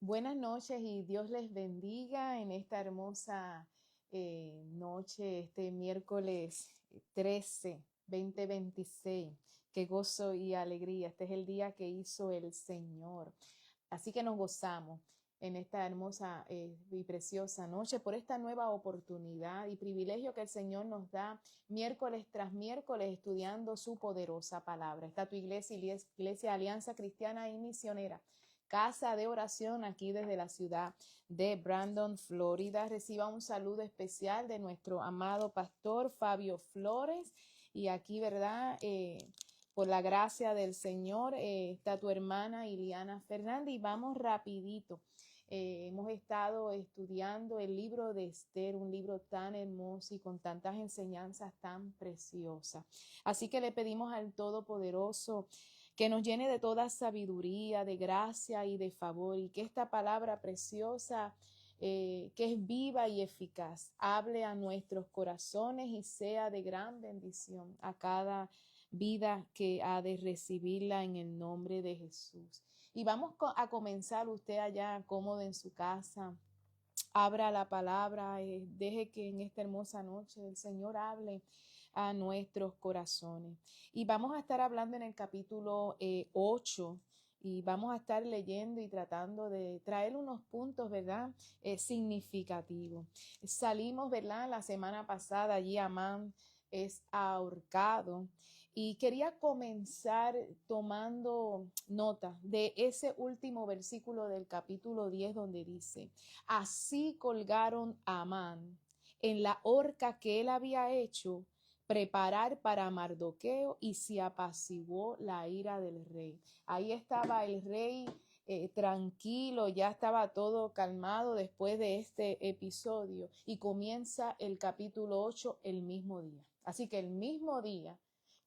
Buenas noches y Dios les bendiga en esta hermosa noche, este miércoles 13, 2026. Qué gozo y alegría. Este es el día que hizo el Señor. Así que nos gozamos en esta hermosa y preciosa noche por esta nueva oportunidad y privilegio que el Señor nos da miércoles tras miércoles estudiando su poderosa palabra. Está tu iglesia Alianza Cristiana y Misionera, casa de oración aquí desde la ciudad de Brandon, Florida. Reciba un saludo especial de nuestro amado pastor Fabio Flores. Y aquí, ¿verdad? Por la gracia del Señor, está tu hermana Iliana Fernández y vamos rapidito. Hemos estado estudiando el libro de Esther, un libro tan hermoso y con tantas enseñanzas tan preciosas. Así que le pedimos al Todopoderoso que nos llene de toda sabiduría, de gracia y de favor, y que esta palabra preciosa, que es viva y eficaz, hable a nuestros corazones y sea de gran bendición a cada vida que ha de recibirla en el nombre de Jesús. Y vamos a comenzar, usted allá cómodo en su casa. Abra la palabra, deje que en esta hermosa noche el Señor hable a nuestros corazones. Y vamos a estar hablando en el capítulo 8 y vamos a estar leyendo y tratando de traer unos puntos, ¿verdad? Significativos. Salimos, ¿verdad? La semana pasada allí Amán es ahorcado. Y quería comenzar tomando nota de ese último versículo del capítulo 10 donde dice: así colgaron a Amán en la horca que él había hecho preparar para Mardoqueo y se apaciguó la ira del rey. Ahí estaba el rey tranquilo, ya estaba todo calmado después de este episodio y comienza el capítulo 8 el mismo día. Así que el mismo día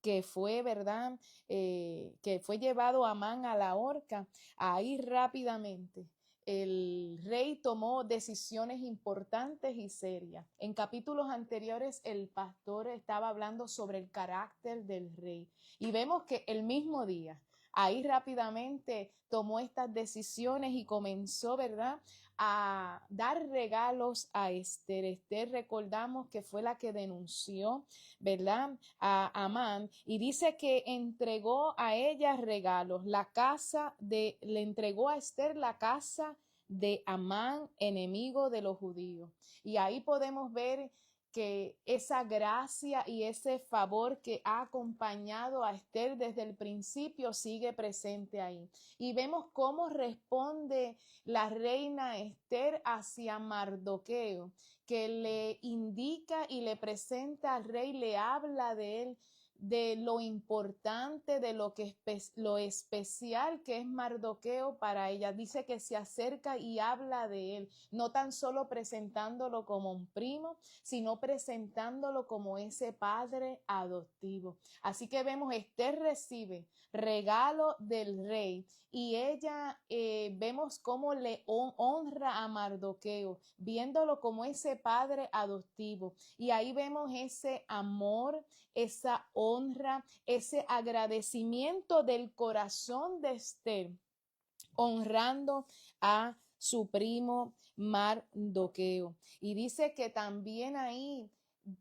que fue, ¿verdad? Que fue llevado Amán a la horca, ahí rápidamente el rey tomó decisiones importantes y serias. En capítulos anteriores el pastor estaba hablando sobre el carácter del rey y vemos que el mismo día, ahí rápidamente tomó estas decisiones y comenzó, ¿verdad?, a dar regalos a Esther. Esther, recordamos que fue la que denunció, ¿verdad?, a Amán, y dice que entregó a ella regalos. Le entregó a Esther la casa de Amán, enemigo de los judíos. Y ahí podemos ver que esa gracia y ese favor que ha acompañado a Esther desde el principio sigue presente ahí. Y vemos cómo responde la reina Esther hacia Mardoqueo, que le indica y le presenta al rey, le habla de él, de lo importante, de lo especial que es Mardoqueo para ella. Dice que se acerca y habla de él, no tan solo presentándolo como un primo, sino presentándolo como ese padre adoptivo. Así que vemos, Esther recibe regalo del rey y ella vemos cómo le honra a Mardoqueo, viéndolo como ese padre adoptivo. Y ahí vemos ese amor, esa honra, ese agradecimiento del corazón de Esther, honrando a su primo Mardoqueo. Y dice que también ahí,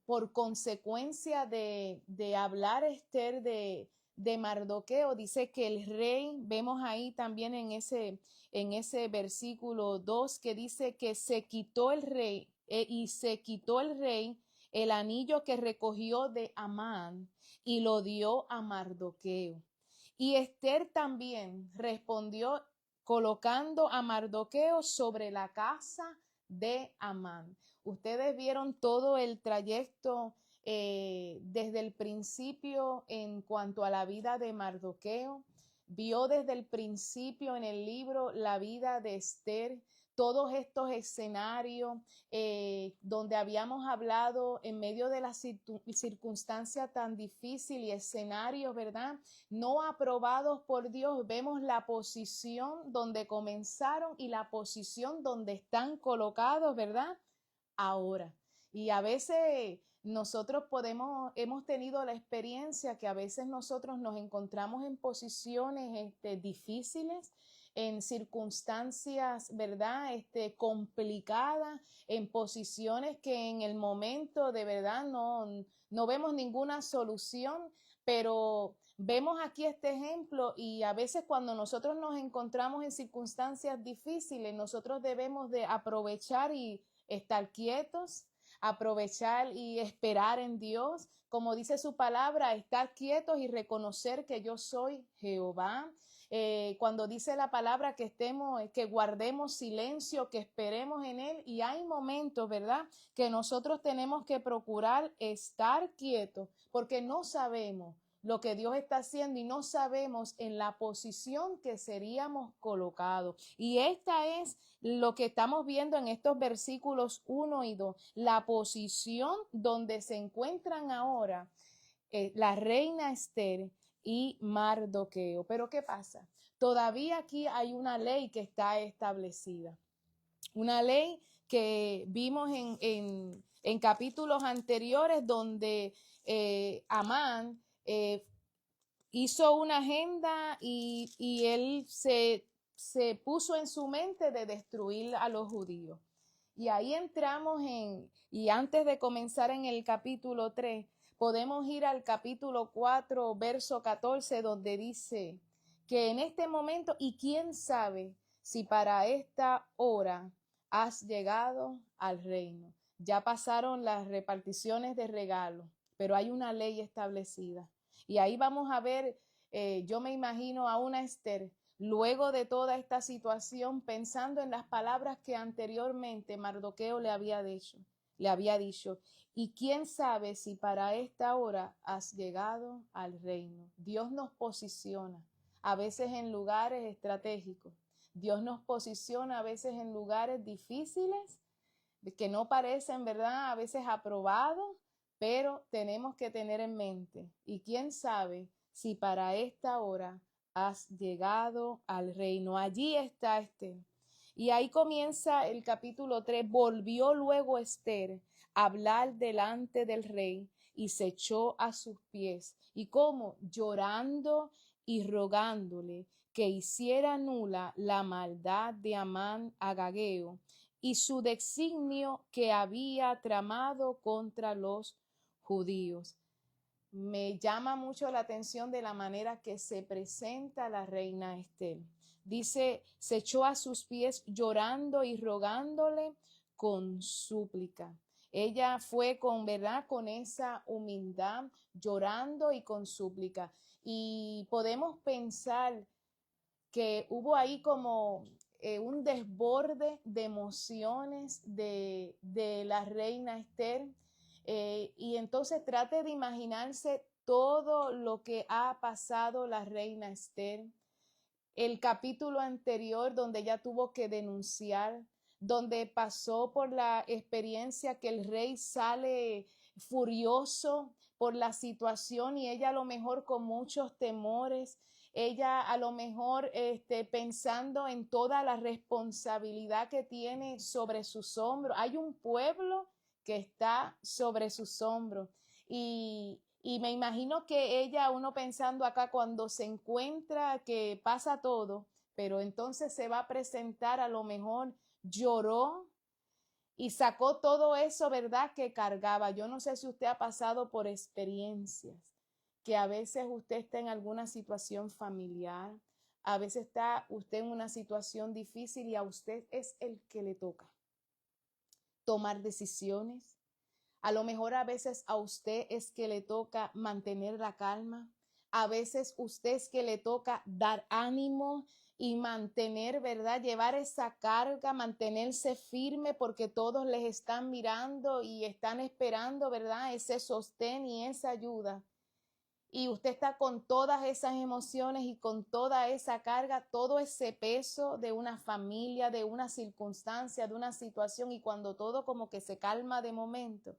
por consecuencia de hablar Esther de Mardoqueo, dice que el rey, vemos ahí también en ese versículo 2 que dice que se quitó el rey y se quitó el rey el anillo que recogió de Amán y lo dio a Mardoqueo. Y Esther también respondió colocando a Mardoqueo sobre la casa de Amán. Ustedes vieron todo el trayecto desde el principio en cuanto a la vida de Mardoqueo. Vio desde el principio en el libro la vida de Esther, todos estos escenarios donde habíamos hablado en medio de la circunstancia tan difícil y escenarios, ¿verdad?, no aprobados por Dios. Vemos la posición donde comenzaron y la posición donde están colocados, ¿verdad?, ahora. Y a veces nosotros hemos tenido la experiencia que a veces nosotros nos encontramos en posiciones difíciles, en circunstancias, ¿verdad? Complicadas, en posiciones que en el momento de verdad no vemos ninguna solución, pero vemos aquí este ejemplo y a veces cuando nosotros nos encontramos en circunstancias difíciles, nosotros debemos de aprovechar y estar quietos, aprovechar y esperar en Dios. Como dice su palabra, estar quietos y reconocer que yo soy Jehová. Cuando dice la palabra que que guardemos silencio, que esperemos en Él, y hay momentos, ¿verdad?, que nosotros tenemos que procurar estar quietos porque no sabemos lo que Dios está haciendo y no sabemos en la posición que seríamos colocados. Y esta es lo que estamos viendo en estos versículos 1 y 2, la posición donde se encuentran ahora la reina Esther y Mardoqueo. Pero ¿qué pasa? Todavía aquí hay una ley que está establecida, una ley que vimos en capítulos anteriores donde Amán hizo una agenda y él se puso en su mente de destruir a los judíos. Y ahí entramos y antes de comenzar en el capítulo 3, podemos ir al capítulo 4, verso 14, donde dice que en este momento, y quién sabe si para esta hora has llegado al reino. Ya pasaron las reparticiones de regalos, pero hay una ley establecida. Y ahí vamos a ver, yo me imagino a una Esther, luego de toda esta situación, pensando en las palabras que anteriormente Mardoqueo le había dicho, y quién sabe si para esta hora has llegado al reino. Dios nos posiciona a veces en lugares estratégicos. Dios nos posiciona a veces en lugares difíciles que no parecen, ¿verdad?, a veces aprobados, pero tenemos que tener en mente, y quién sabe si para esta hora has llegado al reino. Allí está Esther. Y ahí comienza el capítulo 3. Volvió luego Esther a hablar delante del rey y se echó a sus pies. ¿Y cómo? Llorando y rogándole que hiciera nula la maldad de Amán agageo y su designio que había tramado contra los judíos. Me llama mucho la atención de la manera que se presenta la reina Esther. Dice, se echó a sus pies llorando y rogándole con súplica. Ella fue con verdad, con esa humildad, llorando y con súplica. Y podemos pensar que hubo ahí como un desborde de emociones de la reina Esther. Y entonces trate de imaginarse todo lo que ha pasado la reina Esther. El capítulo anterior donde ella tuvo que denunciar, donde pasó por la experiencia que el rey sale furioso por la situación y ella a lo mejor con muchos temores, ella a lo mejor pensando en toda la responsabilidad que tiene sobre sus hombros. Hay un pueblo que está sobre sus hombros y me imagino que ella, uno pensando acá cuando se encuentra que pasa todo, pero entonces se va a presentar, a lo mejor lloró y sacó todo eso, ¿verdad?, que cargaba. Yo no sé si usted ha pasado por experiencias, que a veces usted está en alguna situación familiar, a veces está usted en una situación difícil y a usted es el que le toca tomar decisiones. A lo mejor a veces a usted es que le toca mantener la calma. A veces usted es que le toca dar ánimo y mantener, ¿verdad?, llevar esa carga, mantenerse firme porque todos les están mirando y están esperando, ¿verdad?, ese sostén y esa ayuda. Y usted está con todas esas emociones y con toda esa carga, todo ese peso de una familia, de una circunstancia, de una situación, y cuando todo como que se calma de momento,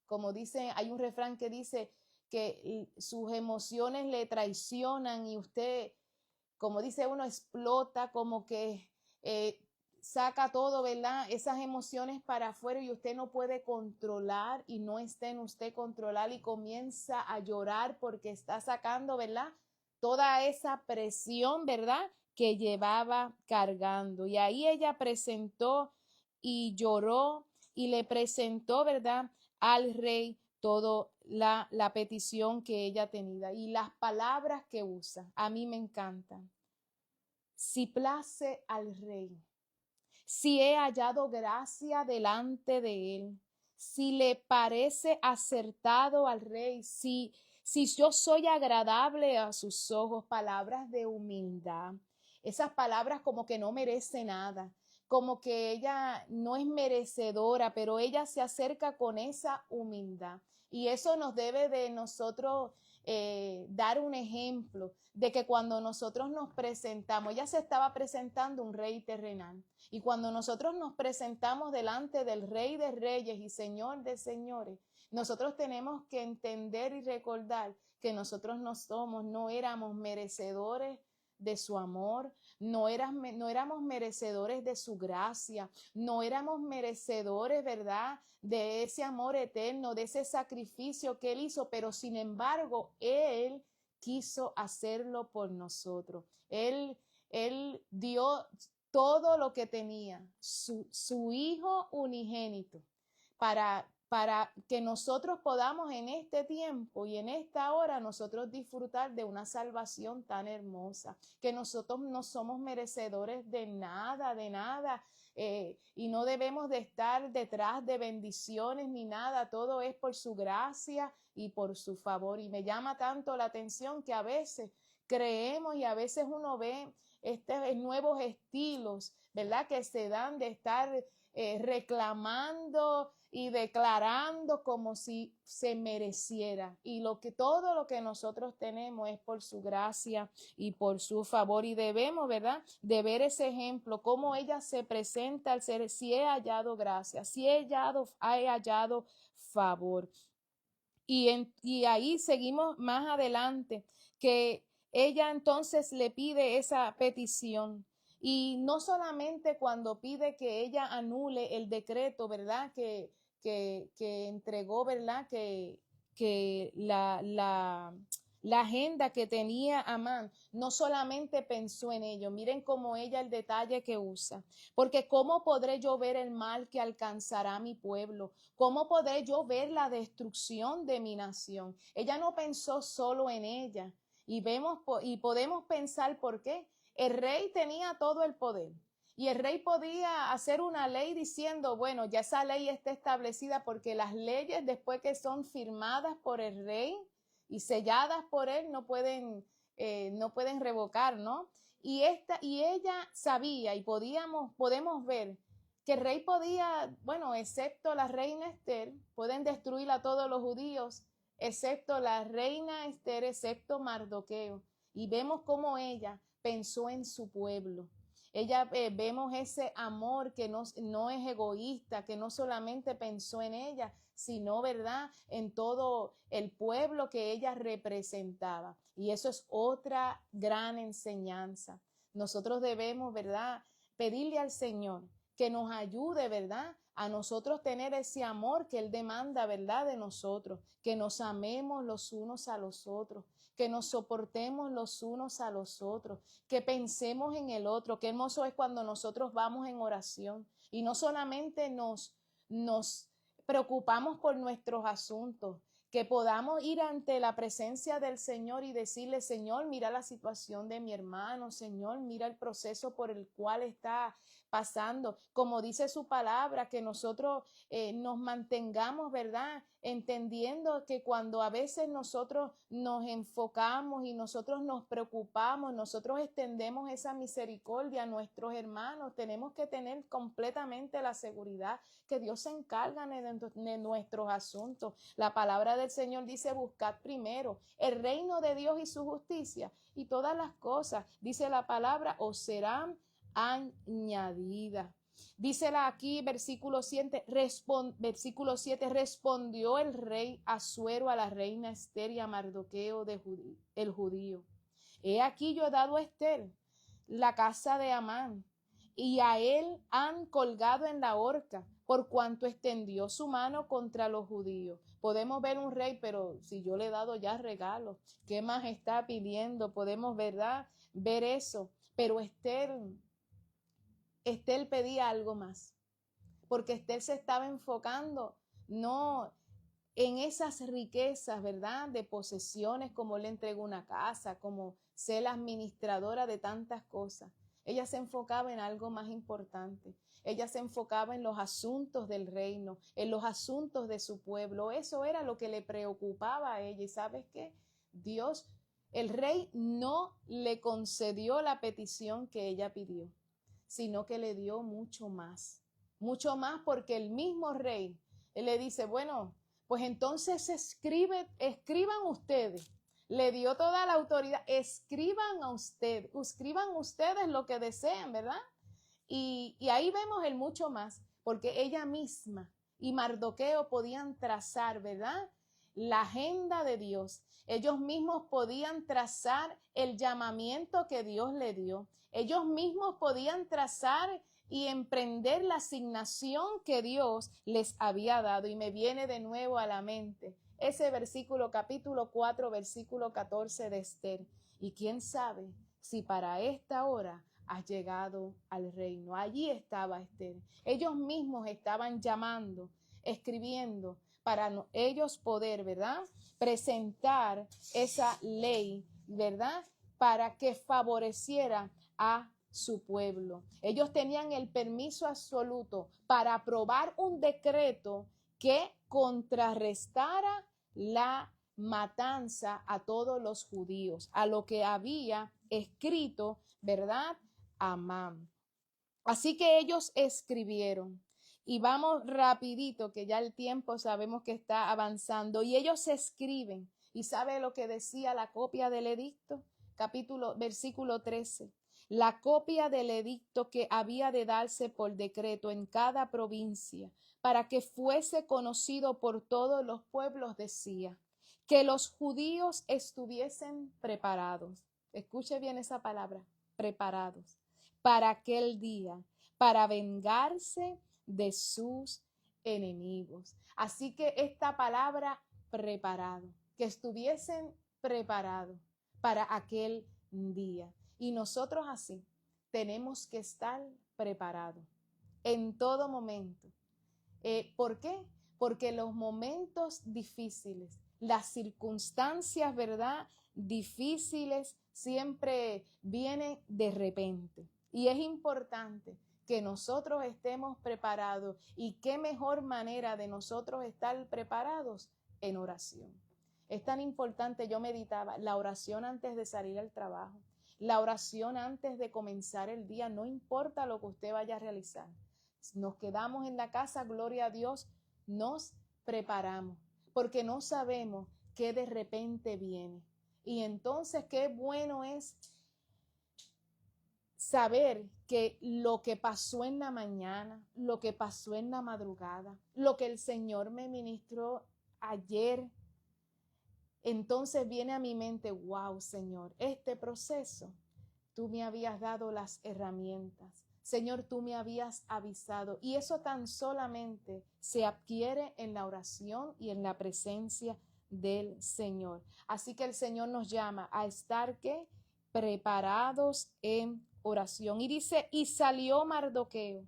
como dice, hay un refrán que dice que sus emociones le traicionan y usted, como dice uno, explota, como que saca todo, ¿verdad?, esas emociones para afuera y usted no puede controlar y no está en usted controlar y comienza a llorar porque está sacando, ¿verdad?, toda esa presión, ¿verdad?, que llevaba cargando. Y ahí ella presentó y lloró y le presentó, ¿verdad?, al rey toda la petición que ella tenía y las palabras que usa. A mí me encantan. Si place al rey, si he hallado gracia delante de él, si le parece acertado al rey, si yo soy agradable a sus ojos, palabras de humildad, esas palabras como que no merece nada, como que ella no es merecedora, pero ella se acerca con esa humildad. Y eso nos debe de nosotros dar un ejemplo de que cuando nosotros nos presentamos, ella se estaba presentando un rey terrenal, y cuando nosotros nos presentamos delante del Rey de Reyes y Señor de Señores, nosotros tenemos que entender y recordar que nosotros no éramos merecedores de su amor, no éramos merecedores de su gracia, no éramos merecedores, ¿verdad?, de ese amor eterno, de ese sacrificio que Él hizo, pero sin embargo, Él quiso hacerlo por nosotros. Él dio todo lo que tenía, su Hijo unigénito, para que nosotros podamos en este tiempo y en esta hora nosotros disfrutar de una salvación tan hermosa, que nosotros no somos merecedores de nada, y no debemos de estar detrás de bendiciones ni nada, todo es por su gracia y por su favor. Y me llama tanto la atención que a veces creemos y a veces uno ve nuevos estilos, ¿verdad?, que se dan de estar reclamando y declarando como si se mereciera. Y todo lo que nosotros tenemos es por su gracia y por su favor. Y debemos, ¿verdad?, de ver ese ejemplo, cómo ella se presenta al ser, si he hallado gracia, si he hallado favor. Y ahí seguimos más adelante, que ella entonces le pide esa petición. Y no solamente cuando pide que ella anule el decreto, ¿verdad?, que entregó, ¿verdad?, que la agenda que tenía Amán, no solamente pensó en ello. Miren cómo ella el detalle que usa. Porque ¿cómo podré yo ver el mal que alcanzará mi pueblo? ¿Cómo podré yo ver la destrucción de mi nación? Ella no pensó solo en ella. Y podemos pensar por qué. El rey tenía todo el poder. Y el rey podía hacer una ley diciendo, bueno, ya esa ley está establecida, porque las leyes, después que son firmadas por el rey y selladas por él, no pueden revocar, ¿no? Y ella sabía, y podemos ver que el rey podía, bueno, excepto la reina Esther, pueden destruir a todos los judíos, excepto la reina Esther, excepto Mardoqueo. Y vemos cómo ella pensó en su pueblo. Vemos ese amor que no es egoísta, que no solamente pensó en ella, sino, ¿verdad?, en todo el pueblo que ella representaba. Y eso es otra gran enseñanza. Nosotros debemos, ¿verdad?, pedirle al Señor que nos ayude, ¿verdad?, a nosotros tener ese amor que Él demanda, ¿verdad?, de nosotros, que nos amemos los unos a los otros, que nos soportemos los unos a los otros, que pensemos en el otro. Qué hermoso es cuando nosotros vamos en oración y no solamente nos preocupamos por nuestros asuntos, que podamos ir ante la presencia del Señor y decirle, Señor, mira la situación de mi hermano, Señor, mira el proceso por el cual está pasando. Como dice su palabra, que nosotros nos mantengamos, ¿verdad?, entendiendo que cuando a veces nosotros nos enfocamos y nosotros nos preocupamos, nosotros extendemos esa misericordia a nuestros hermanos, tenemos que tener completamente la seguridad que Dios se encarga de nuestros asuntos. La palabra del Señor dice, buscad primero el reino de Dios y su justicia, y todas las cosas, dice la palabra, os serán añadidas. Dísela aquí, versículo 7, respondió el rey Asuero a la reina Esther y a Mardoqueo el judío. He aquí yo he dado a Esther la casa de Amán, y a él han colgado en la horca, por cuanto extendió su mano contra los judíos. Podemos ver un rey, pero si yo le he dado ya regalo, ¿qué más está pidiendo? Podemos, ¿verdad?, ver eso. Pero Esther pedía algo más, porque Esther se estaba enfocando no en esas riquezas, ¿verdad? De posesiones, como le entregó una casa, como ser la administradora de tantas cosas. Ella se enfocaba en algo más importante. Ella se enfocaba en los asuntos del reino, en los asuntos de su pueblo. Eso era lo que le preocupaba a ella. ¿Y sabes qué? Dios, el rey no le concedió la petición que ella pidió, sino que le dio mucho más. Mucho más, porque el mismo rey, él le dice, bueno, pues entonces escriban ustedes. Le dio toda la autoridad. Escriban ustedes lo que deseen, ¿verdad? Y ahí vemos el mucho más, porque ella misma y Mardoqueo podían trazar, ¿verdad? La agenda de Dios. Ellos mismos podían trazar el llamamiento que Dios le dio. Ellos mismos podían trazar y emprender la asignación que Dios les había dado. Y me viene de nuevo a la mente ese versículo, capítulo 4, versículo 14 de Esther. Y quién sabe si para esta hora has llegado al reino. Allí estaba Esther. Ellos mismos estaban llamando, escribiendo, para ellos poder, ¿verdad? Presentar esa ley, ¿verdad? Para que favoreciera a su pueblo. Ellos tenían el permiso absoluto para aprobar un decreto que contrarrestara la matanza a todos los judíos, a lo que había escrito, ¿verdad? Amán. Así que ellos escribieron. Y vamos rapidito, que ya el tiempo sabemos que está avanzando. Y ellos escriben. ¿Y sabe lo que decía la copia del edicto? Versículo 13. La copia del edicto que había de darse por decreto en cada provincia, para que fuese conocido por todos los pueblos, decía que los judíos estuviesen preparados. Escuche bien esa palabra, preparados, para aquel día, para vengarse de sus enemigos. Así que esta palabra, preparado, que estuviesen preparados para aquel día. Y nosotros así tenemos que estar preparados en todo momento. ¿Por qué? Porque los momentos difíciles, las circunstancias, ¿verdad? Difíciles siempre vienen de repente. Y es importante que nosotros estemos preparados. ¿Y qué mejor manera de nosotros estar preparados? En oración. Es tan importante, yo meditaba, la oración antes de salir al trabajo, la oración antes de comenzar el día, no importa lo que usted vaya a realizar. Nos quedamos en la casa, gloria a Dios, nos preparamos, porque no sabemos qué de repente viene. Y entonces qué bueno es saber que lo que pasó en la mañana, lo que pasó en la madrugada, lo que el Señor me ministró ayer, entonces viene a mi mente, wow, Señor, este proceso, tú me habías dado las herramientas. Señor, tú me habías avisado. Y eso tan solamente se adquiere en la oración y en la presencia del Señor. Así que el Señor nos llama a estar, ¿qué? Preparados en oración. Y dice, y salió Mardoqueo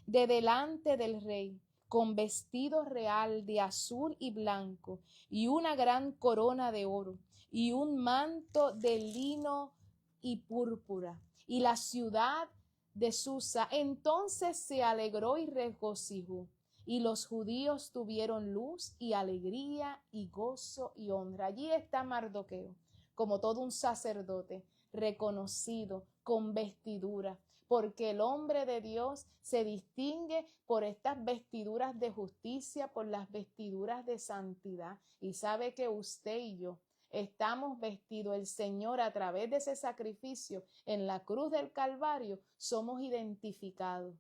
de delante del rey con vestido real de azul y blanco y una gran corona de oro y un manto de lino y púrpura. Y la ciudad de Susa entonces se alegró y regocijó. Y los judíos tuvieron luz y alegría y gozo y honra. Allí está Mardoqueo, como todo un sacerdote, reconocido con vestidura, porque el hombre de Dios se distingue por estas vestiduras de justicia, por las vestiduras de santidad. Y sabe que usted y yo estamos vestidos, el Señor a través de ese sacrificio en la cruz del Calvario, somos identificados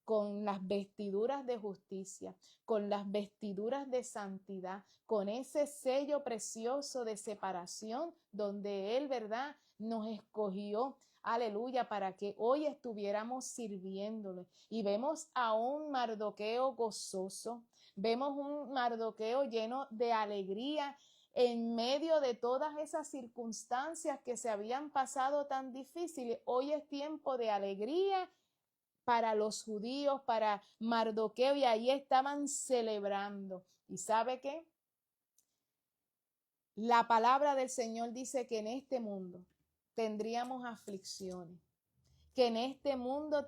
con las vestiduras de justicia, con las vestiduras de santidad, con ese sello precioso de separación donde Él, ¿verdad?, nos escogió, aleluya, para que hoy estuviéramos sirviéndole. Y vemos a un Mardoqueo gozoso, vemos un Mardoqueo lleno de alegría en medio de todas esas circunstancias que se habían pasado tan difíciles, hoy es tiempo de alegría para los judíos, para Mardoqueo, y ahí estaban celebrando. ¿Y sabe qué? La palabra del Señor dice que en este mundo tendríamos aflicciones, que en este mundo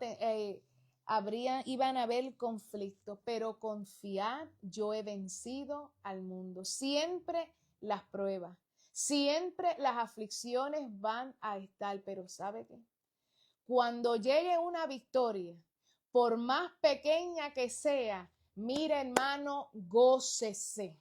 iban a haber conflictos, pero confiad, yo he vencido al mundo. Siempre las pruebas, siempre las aflicciones van a estar, pero ¿sabe qué? Cuando llegue una victoria, por más pequeña que sea, mire, hermano, gócese.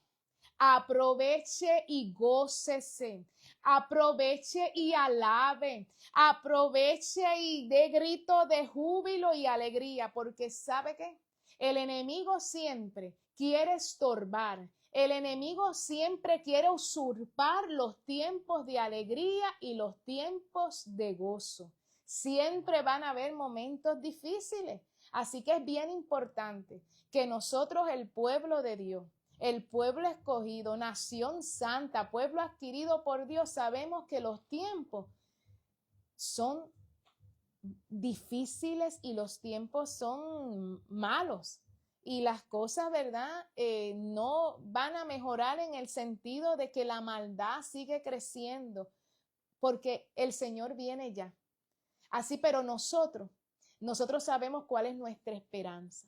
Aproveche y gócese. Aproveche y alabe. Aproveche y dé grito de júbilo y alegría, porque ¿sabe qué? El enemigo siempre quiere estorbar. El enemigo siempre quiere usurpar los tiempos de alegría y los tiempos de gozo. Siempre van a haber momentos difíciles. Así que es bien importante que nosotros, el pueblo de Dios, el pueblo escogido, nación santa, pueblo adquirido por Dios, sabemos que los tiempos son difíciles y los tiempos son malos. Y las cosas, ¿verdad? No van a mejorar en el sentido de que la maldad sigue creciendo, porque el Señor viene ya. Así, pero nosotros sabemos cuál es nuestra esperanza.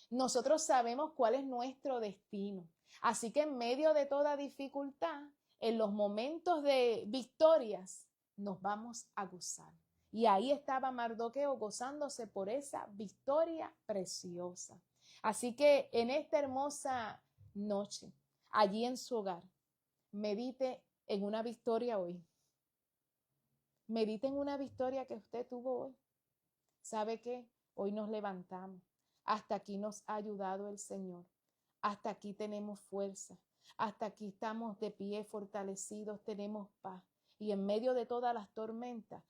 Nosotros sabemos cuál es nuestro destino. Así que en medio de toda dificultad, en los momentos de victorias, nos vamos a gozar. Y ahí estaba Mardoqueo gozándose por esa victoria preciosa. Así que en esta hermosa noche, allí en su hogar, medite en una victoria hoy. Medite en una victoria que usted tuvo hoy. ¿Sabe qué? Hoy nos levantamos. Hasta aquí nos ha ayudado el Señor. Hasta aquí tenemos fuerza. Hasta aquí estamos de pie, fortalecidos, tenemos paz. Y en medio de todas las tormentas,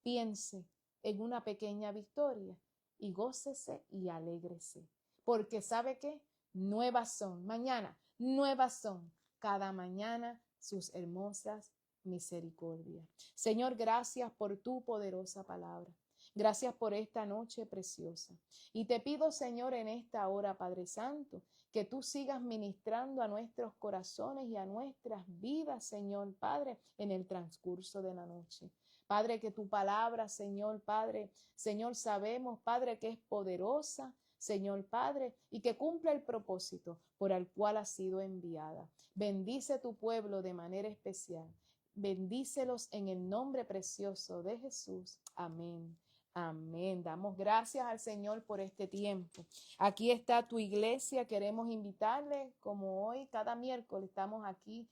piense en una pequeña victoria y gócese y alégrese. Porque ¿sabe qué? Nuevas son, mañana, nuevas son cada mañana sus hermosas misericordias. Señor, gracias por tu poderosa palabra. Gracias por esta noche preciosa. Y te pido, Señor, en esta hora, Padre Santo, que tú sigas ministrando a nuestros corazones y a nuestras vidas, Señor Padre, en el transcurso de la noche. Padre, que tu palabra, Señor Padre, Señor, sabemos, Padre, que es poderosa, Señor Padre, y que cumple el propósito por el cual ha sido enviada. Bendice tu pueblo de manera especial. Bendícelos en el nombre precioso de Jesús. Amén. Amén. Damos gracias al Señor por este tiempo. Aquí está tu iglesia. Queremos invitarle, como hoy, cada miércoles, estamos aquí,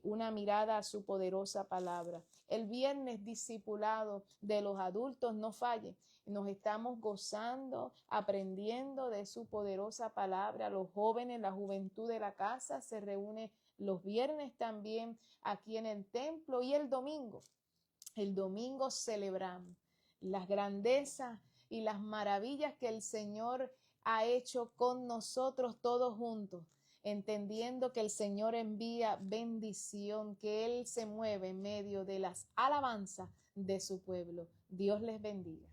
una mirada a su poderosa palabra. El viernes discipulado de los adultos, no falle. Nos estamos gozando, aprendiendo de su poderosa palabra. Los jóvenes, la juventud de la casa se reúne los viernes también aquí en el templo, y el domingo celebramos las grandezas y las maravillas que el Señor ha hecho con nosotros todos juntos, entendiendo que el Señor envía bendición, que Él se mueve en medio de las alabanzas de su pueblo. Dios les bendiga.